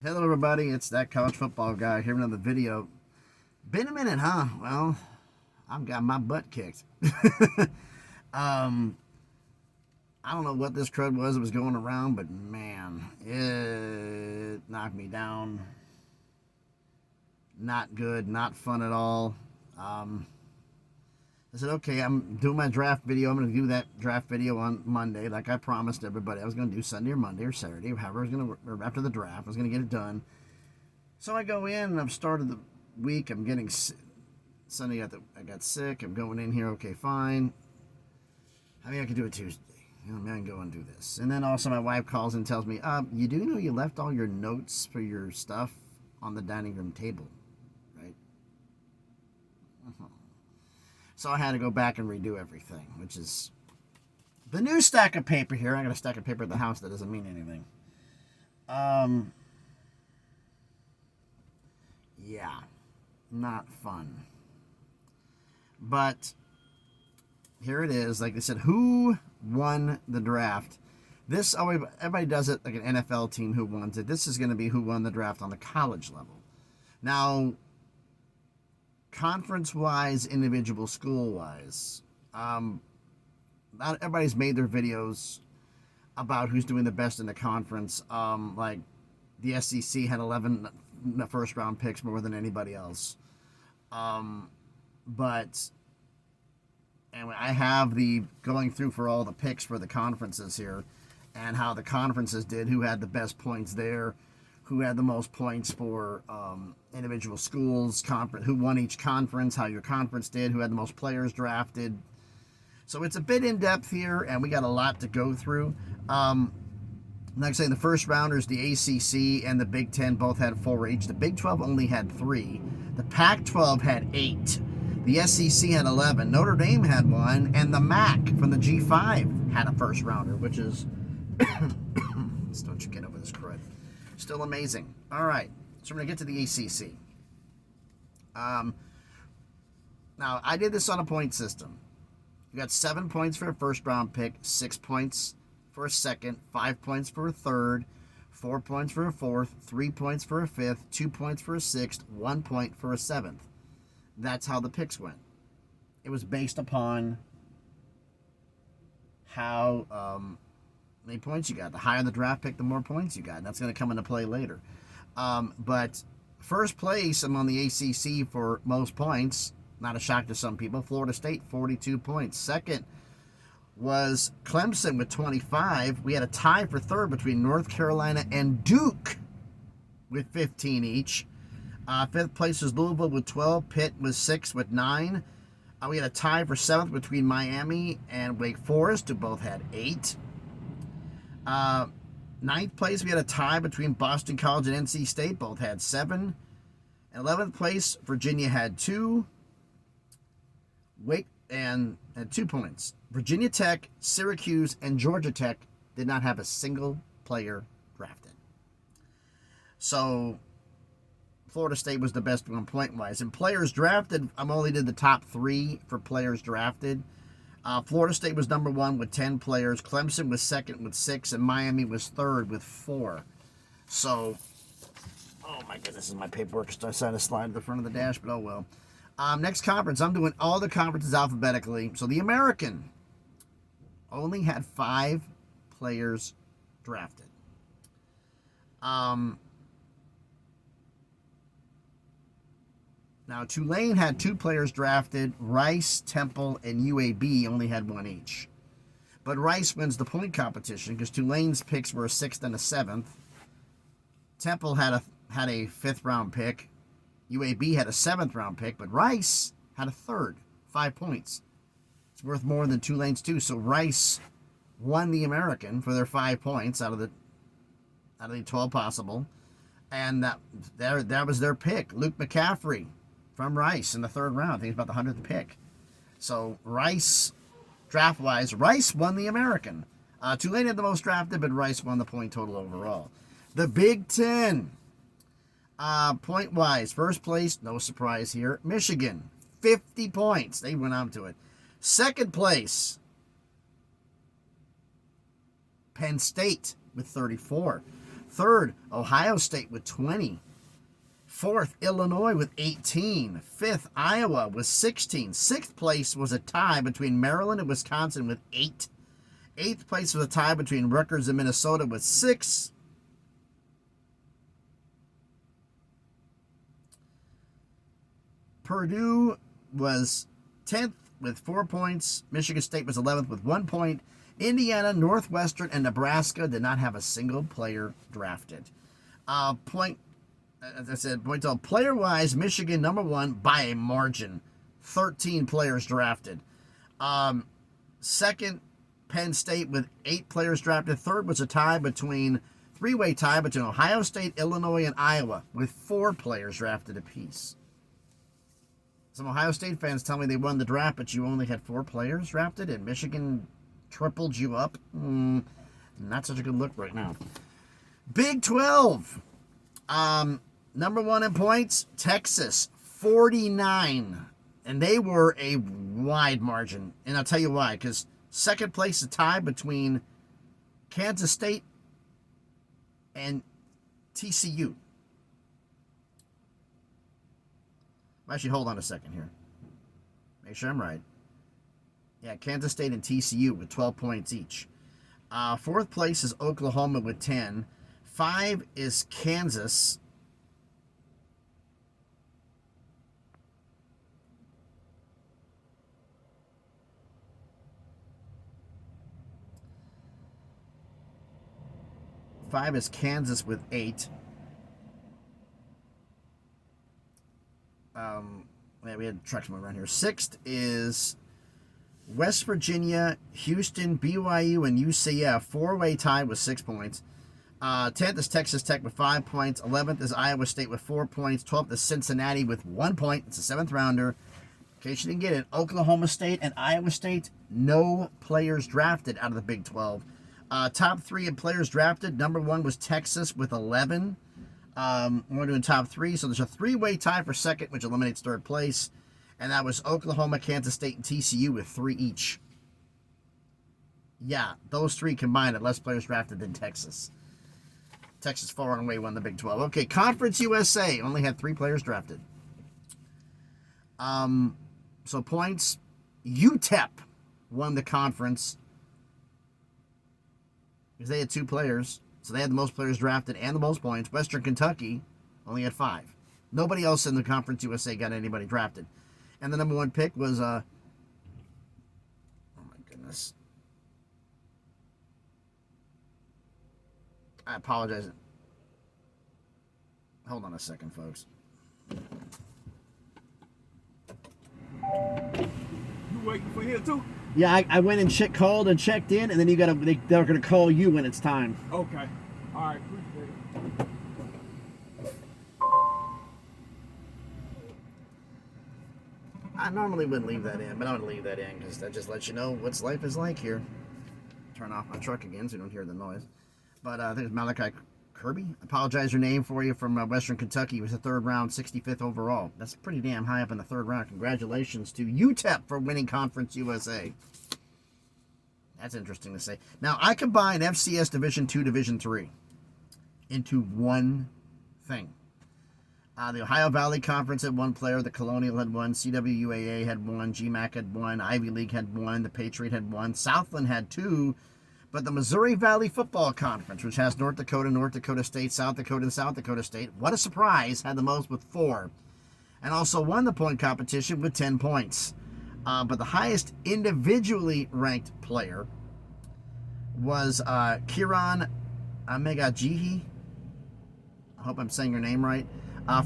Hello, everybody. It's that college football guy here with another video. Been a minute, huh? Well, I've got my butt kicked. um, I don't know what this crud was that was going around, but man, it knocked me down. Not good, not fun at all. I said, okay, I'm doing my draft video. I'm going to do that draft video on Monday, like I promised everybody. I was going to do Sunday or Monday or Saturday, or however I was going to, or after the draft, I was going to get it done. So I go in and I've started the week. I'm getting Sunday. I got sick. I'm going in here. Okay, fine. I mean, I could do it Tuesday. I can go and do this. And then also my wife calls and tells me, you do know you left all your notes for your stuff on the dining room table, right? So I had to go back and redo everything, which is the new stack of paper here. I got a stack of paper at the house that doesn't mean anything. Yeah, not fun. But here it is. Like I said, who won the draft? This, everybody does it like an NFL team who won it. This is going to be who won the draft on the college level. Now, conference-wise, individual school-wise, not everybody's made their videos about who's doing the best in the conference. Like the SEC had 11 first-round picks more than anybody else. But anyway, I have the going through for all the picks for the conferences here and how the conferences did, who had the best points there, who had the most points for individual schools, who won each conference, how your conference did, who had the most players drafted. So it's a bit in-depth here, and we got a lot to go through. Like I say, the first rounders, the ACC and the Big Ten both had 4 each. The Big 12 only had 3. The Pac-12 had 8. The SEC had 11. Notre Dame had 1. And the MAC from the G5 had a first rounder, which is... don't you get over this crud. Still amazing. All right, so we're going to get to the ACC. Now, I did this on a point system. You got 7 points for a first-round pick, 6 points for a second, 5 points for a third, 4 points for a fourth, 3 points for a fifth, 2 points for a sixth, 1 point for a seventh. That's how the picks went. It was based upon how many points you got. The higher the draft pick, the more points you got. And that's going to come into play later. But first place among the ACC for most points, not a shock to some people, Florida State, 42 points. Second was Clemson with 25. We had a tie for third between North Carolina and Duke with 15 each. Fifth place was Louisville with 12. Pitt was 6 with 9. We had a tie for seventh between Miami and Wake Forest, who both had 8. Ninth place, we had a tie between Boston College and NC State. Both had 7. 11th place, Virginia had 2. Wake and had 2 points. Virginia Tech, Syracuse, and Georgia Tech did not have a single player drafted. So Florida State was the best one point-wise. And players drafted, I only did the top 3 for players drafted. Florida State was number 1 with 10 players. Clemson was second with 6, and Miami was third with 4. So, oh my goodness, this is my paperwork. I decided to slide to the front of the dash, but oh well. Next conference, I'm doing all the conferences alphabetically. So the American only had 5 players drafted. Now, Tulane had 2 players drafted. Rice, Temple, and UAB only had 1 each. But Rice wins the point competition because Tulane's picks were a 6th and a 7th. Temple had a 5th round pick. UAB had a 7th round pick, but Rice had a 3rd, 5 points. It's worth more than Tulane's 2. So Rice won the American for their 5 points out of the 12 possible. And that was their pick. Luke McCaffrey from Rice in the 3rd round. I think it's about the 100th pick. So Rice, draft-wise, Rice won the American. Tulane had the most drafted, but Rice won the point total overall. The Big Ten, point-wise, first place, no surprise here, Michigan, 50 points. They went on to it. Second place, Penn State with 34. Third, Ohio State with 20. Fourth, Illinois with 18. Fifth, Iowa with 16. Sixth place was a tie between Maryland and Wisconsin with 8. Eighth place was a tie between Rutgers and Minnesota with 6. Purdue was 10th with 4 points. Michigan State was 11th with 1 point. Indiana, Northwestern, and Nebraska did not have a single player drafted. As I said, point total, player-wise, Michigan number 1 by a margin. 13 players drafted. Second, Penn State with 8 players drafted. Third was a three-way tie between Ohio State, Illinois, and Iowa with 4 players drafted apiece. Some Ohio State fans tell me they won the draft, but you only had 4 players drafted, and Michigan tripled you up. Not such a good look right now. Big 12. Number 1 in points, Texas, 49. And they were a wide margin. And I'll tell you why. Because second place is a tie between Kansas State and TCU. Actually, hold on a second here. Make sure I'm right. Yeah, Kansas State and TCU with 12 points each. Fourth place is Oklahoma with 10. 5 is Kansas. Five is Kansas with 8. Yeah, we had trucks moving around here. 6th is West Virginia, Houston, BYU, and UCF. 4-way tie with 6 points. 10th is Texas Tech with 5 points. 11th is Iowa State with 4 points. 12th is Cincinnati with 1 point. It's a 7th rounder. In case you didn't get it, Oklahoma State and Iowa State, no players drafted out of the Big 12. Top 3 in players drafted. Number 1 was Texas with 11. We're doing top 3, so there's a 3-way tie for second, which eliminates third place. And that was Oklahoma, Kansas State, and TCU with 3 each. Yeah, those 3 combined had less players drafted than Texas. Texas far and away won the Big 12. Okay, Conference USA only had 3 players drafted. So points, UTEP won the conference because they had 2 players. So they had the most players drafted and the most points. Western Kentucky only had 5. Nobody else in the Conference USA got anybody drafted. And the number 1 pick was, oh my goodness. I apologize. Hold on a second, folks. You waiting for here too? Yeah, I went and called and checked in, and then they're gonna call you when it's time. Okay. All right. Appreciate it. I normally wouldn't leave that in, but I'm gonna leave that in because that just lets you know what life is like here. Turn off my truck again so you don't hear the noise. But I think it's Malachi Kirby. Apologize your name for you from Western Kentucky. He was the 3rd round, 65th overall. That's pretty damn high up in the 3rd round. Congratulations to UTEP for winning Conference USA. That's interesting to say. Now, I combine FCS Division II, Division III into one thing. The Ohio Valley Conference had 1 player. The Colonial had 1. CWUAA had 1. GMAC had 1. Ivy League had 1. The Patriot had 1. Southland had 2. But the Missouri Valley Football Conference, which has North Dakota State, South Dakota, and South Dakota State, what a surprise, had the most with 4. And also won the point competition with 10 points. But the highest individually ranked player was Kiran Amegajihi. I hope I'm saying your name right.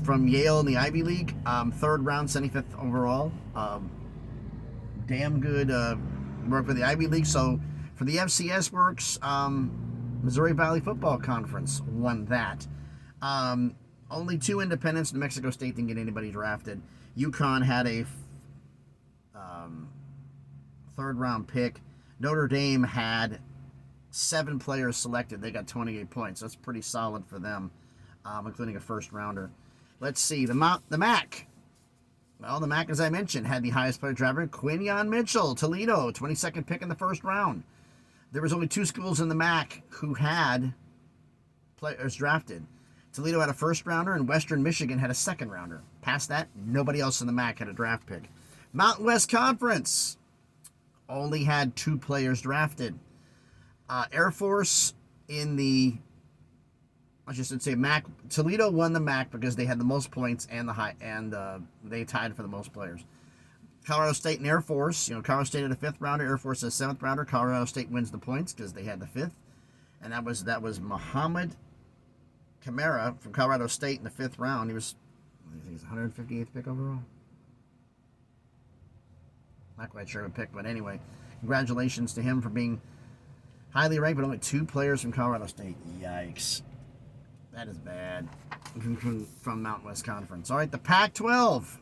From Yale in the Ivy League. 3rd round, 75th overall. Damn good work for the Ivy League. So for the FCS works, Missouri Valley Football Conference won that. Only 2 independents. New Mexico State didn't get anybody drafted. UConn had a 3rd round pick. Notre Dame had 7 players selected. They got 28 points. That's pretty solid for them, including a 1st rounder. Let's see. The MAC. Well, the MAC, as I mentioned, had the highest player drafted. Quinion Mitchell, Toledo, 22nd pick in the 1st round. There was only 2 schools in the MAC who had players drafted. Toledo had a first rounder, and Western Michigan had a second rounder. Past that, nobody else in the MAC had a draft pick. Mountain West Conference only had 2 players drafted. Air Force in the, I should say MAC. Toledo won the MAC because they had the most points and they tied for the most players. Colorado State and Air Force. Colorado State had a 5th rounder. Air Force had a 7th rounder. Colorado State wins the points because they had the 5th, and that was Muhammad Camara from Colorado State in the 5th round. He's 158th pick overall. Not quite sure who picked, but anyway, congratulations to him for being highly ranked, but only 2 players from Colorado State. Yikes. That is bad from Mountain West Conference. All right, the Pac-12.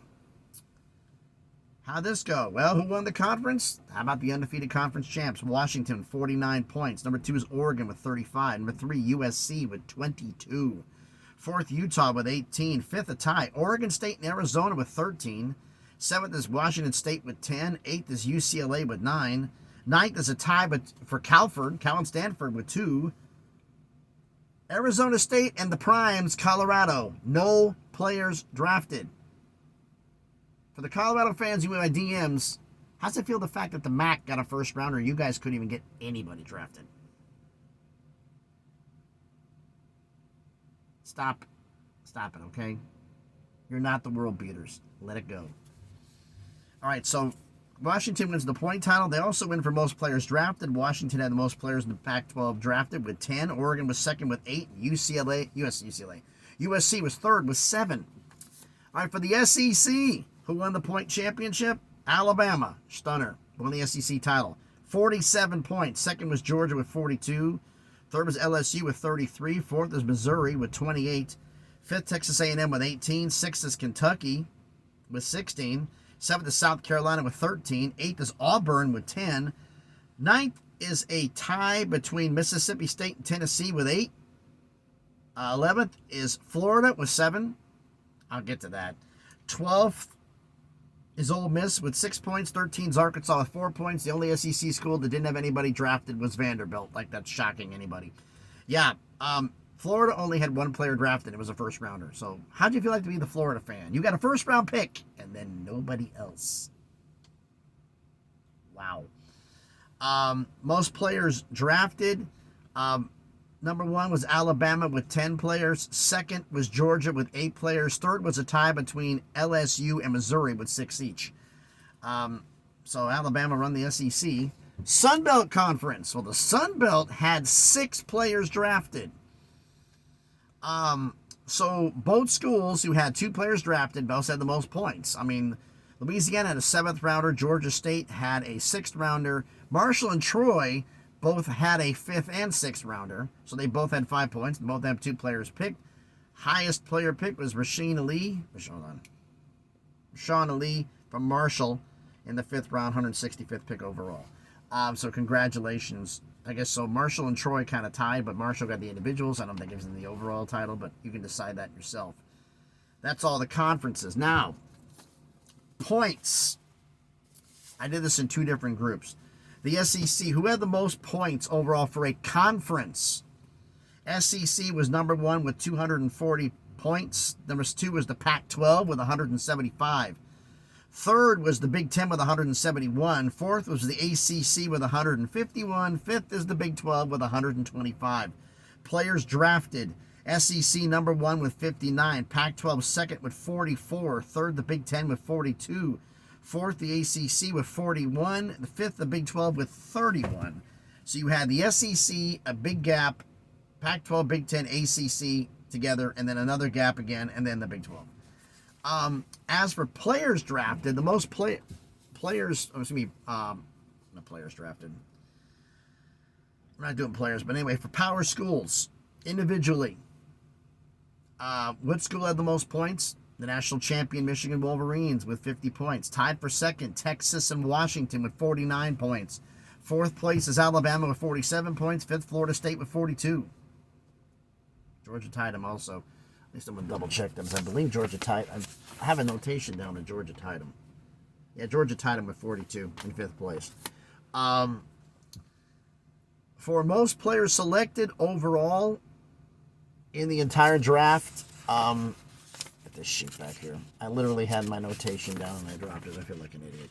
How'd this go? Well, who won the conference? How about the undefeated conference champs? Washington, 49 points. Number 2 is Oregon with 35. Number 3, USC with 22. 4th, Utah with 18. 5th, a tie. Oregon State and Arizona with 13. 7th is Washington State with 10. 8th is UCLA with 9. 9th is a tie but for Cal and Stanford with 2. Arizona State and the Primes, Colorado. No players drafted. For the Colorado fans who in my DMs, how's it feel the fact that the MAC got a first rounder and you guys couldn't even get anybody drafted? Stop it, okay? You're not the world beaters. Let it go. All right, so Washington wins the point title. They also win for most players drafted. Washington had the most players in the Pac-12 drafted with 10. Oregon was second with 8. USC was third with 7. All right, for the SEC, who won the point championship? Alabama, stunner, won the SEC title. 47 points. Second was Georgia with 42. Third was LSU with 33. 4th is Missouri with 28. 5th, Texas A&M with 18. 6th is Kentucky with 16. 7th is South Carolina with 13. 8th is Auburn with 10. 9th is a tie between Mississippi State and Tennessee with 8. 11th is Florida with 7. I'll get to that. 12th is Ole Miss with 6 points. 13 is Arkansas with 4 points. The only SEC school that didn't have anybody drafted was Vanderbilt. Like, that's shocking anybody. Yeah, Florida only had 1 player drafted. It was a first rounder. So how'd you feel like to be the Florida fan? You got a first round pick and then nobody else. Wow. Most players drafted. Number 1 was Alabama with 10 players. 2nd was Georgia with 8 players. 3rd was a tie between LSU and Missouri with 6 each. So Alabama run the SEC. Sun Belt Conference. Well, the Sun Belt had 6 players drafted. So both schools who had 2 players drafted both had the most points. I mean, Louisiana had a 7th rounder. Georgia State had a 6th rounder. Marshall and Troy both had a 5th and 6th rounder. So they both had 5 points. Both have 2 players picked. Highest player pick was Rashawn Ali from Marshall in the 5th round, 165th pick overall. So congratulations. I guess so. Marshall and Troy kind of tied, but Marshall got the individuals. I don't think it gives them the overall title, but you can decide that yourself. That's all the conferences. Now, points. I did this in 2 different groups. The SEC, who had the most points overall for a conference? SEC was number 1 with 240 points. Number 2 was the Pac-12 with 175. 3rd was the Big Ten with 171. 4th was the ACC with 151. 5th is the Big 12 with 125. Players drafted. SEC number 1 with 59. Pac-12 second with 44. 3rd, the Big Ten with 42. 4th, the ACC with 41. The 5th, the Big 12 with 31. So you had the SEC, a big gap, Pac-12, Big Ten, ACC together, and then another gap again, and then the Big 12. As for players drafted, the most not players drafted. We're not doing players, but anyway, for power schools, individually, what school had the most points? The national champion Michigan Wolverines with 50 points. Tied for second, Texas and Washington with 49 points. 4th place is Alabama with 47 points. 5th, Florida State with 42. Georgia tied them also. At least I'm going to double check them. I believe Georgia tied. I have a notation down that Georgia tied them. Yeah, Georgia tied them with 42 in 5th place. For most players selected overall, in the entire draft. Get this sheet back here. I literally had my notation down and I dropped it. I feel like an idiot.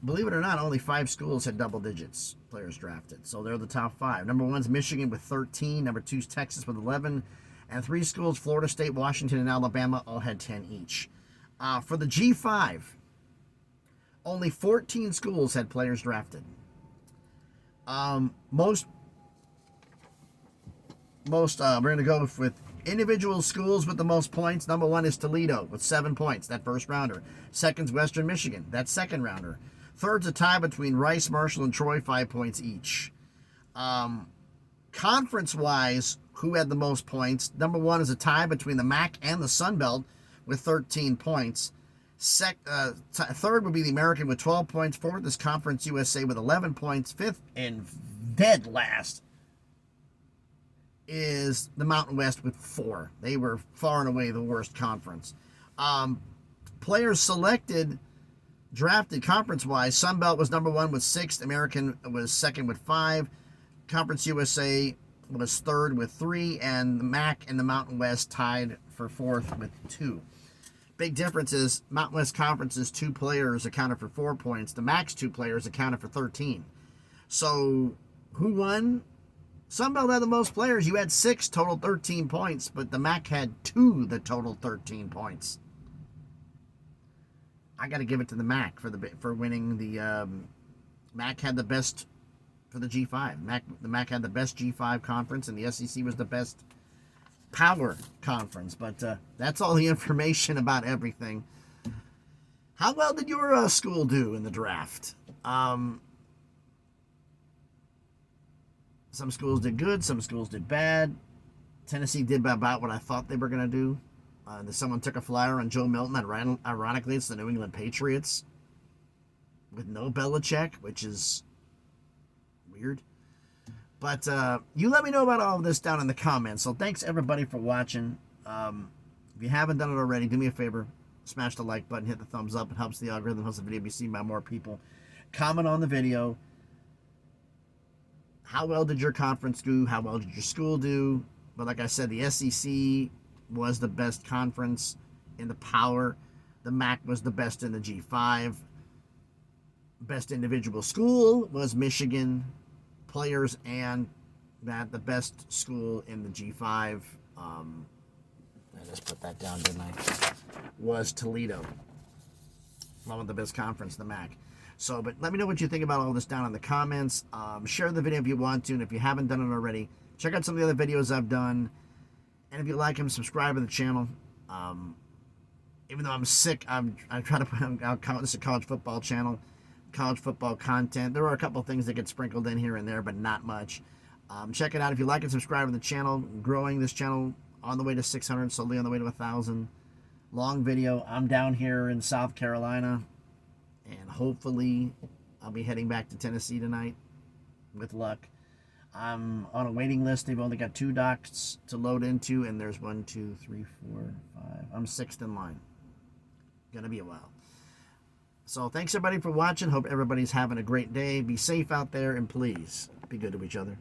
Believe it or not, only 5 schools had double digits players drafted. So they're the top 5. Number 1 is Michigan with 13. Number 2 is Texas with 11. And 3 schools, Florida State, Washington, and Alabama, all had 10 each. For the G5, only 14 schools had players drafted. We're going to go with individual schools with the most points. Number 1 is Toledo with 7 points, that first rounder. Second's Western Michigan, that second rounder. Third's a tie between Rice, Marshall, and Troy, 5 points each. Conference-wise, who had the most points? Number 1 is a tie between the MAC and the Sun Belt with 13 points. Third would be the American with 12 points. Fourth is Conference USA with 11 points. Fifth and dead last is the Mountain West with 4. They were far and away the worst conference. Players selected, drafted conference-wise, Sun Belt was number 1 with 6. American was second with 5. Conference USA was third with 3. And the MAC and the Mountain West tied for 4th with 2. Big difference is Mountain West Conference's 2 players accounted for 4 points. The MAC's 2 players accounted for 13. So who won? Sunbelt had the most players. You had 6 total 13 points, but the MAC had 2 that totaled 13 points. I got to give it to the MAC for winning the. MAC had the best for the G5. The MAC had the best G5 conference, and the SEC was the best power conference. But that's all the information about everything. How well did your school do in the draft? Some schools did good, some schools did bad. Tennessee did about what I thought they were going to do. Someone took a flyer on Joe Milton. Ironically, it's the New England Patriots with no Belichick, which is weird. But you let me know about all of this down in the comments. So thanks, everybody, for watching. If you haven't done it already, do me a favor. Smash the like button, hit the thumbs up. It helps the algorithm, helps the video be seen by more people. Comment on the video. How well did your conference do? How well did your school do? But like I said, the SEC was the best conference in the power. The MAC was the best in the G5. Best individual school was Michigan. Players and the best school in the G5. I just put that down, didn't I? Was Toledo. One of the best conference, the MAC. So, but let me know what you think about all this down in the comments. Share the video if you want to, and if you haven't done it already, check out some of the other videos I've done. And if you like them, subscribe to the channel. Even though I'm sick, I try to put out this is a college football channel, college football content. There are a couple of things that get sprinkled in here and there, but not much. Check it out if you like and subscribe to the channel. Growing this channel on the way to 600, slowly on the way to 1,000. Long video. I'm down here in South Carolina. And hopefully, I'll be heading back to Tennessee tonight, with luck. I'm on a waiting list. They've only got 2 docs to load into, and there's 1, 2, 3, 4, 5. I'm 6th in line. Gonna be a while. So thanks everybody for watching. Hope everybody's having a great day. Be safe out there, and please be good to each other.